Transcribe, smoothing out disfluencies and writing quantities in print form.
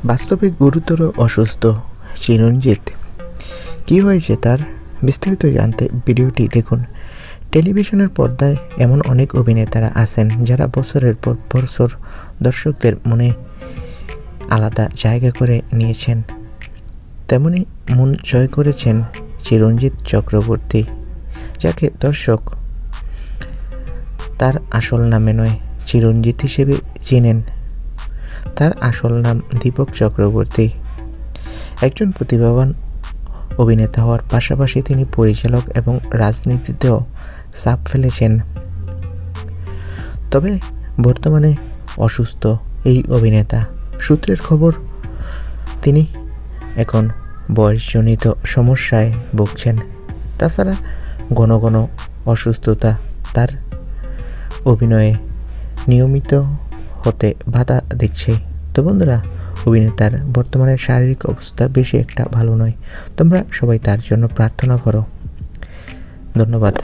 বাস্তবে গুরুতর অসুস্থ চিরঞ্জিত। কি হয়েছে তার বিস্তারিত জানতে ভিডিওটি দেখুন। টেলিভিশনের পর্দায় এমন অনেক অভিনেতারা আছেন যারা বছরের পর বছর দর্শকদের মনে আলাদা জায়গা করে নিয়েছেন। তেমনি মন জয় করেছেন চিরঞ্জিত চক্রবর্তী, যাকে দর্শক তার আসল নামে নয় চিরঞ্জিত হিসেবে চিনেন। তার আসল নাম দীপক চক্রবর্তী। একজন প্রতিভাবান অভিনেতা হওয়ার পাশাপাশি তিনি পরিচালক এবং রাজনীতিতেও ছাপ ফেলেছেন। তবে বর্তমানে অসুস্থ এই অভিনেতা। সূত্রের খবর, তিনি এখন বয়সজনিত সমস্যায় ভুগছেন। তাছাড়া ঘন ঘন অসুস্থতা তার অভিনয়ে নিয়মিত হতে বাধা দিচ্ছে। তো বন্ধুরা, অভিনেতার বর্তমানে শারীরিক অবস্থা বেশি একটা ভালো নয়। তোমরা সবাই তার জন্য প্রার্থনা করো। ধন্যবাদ।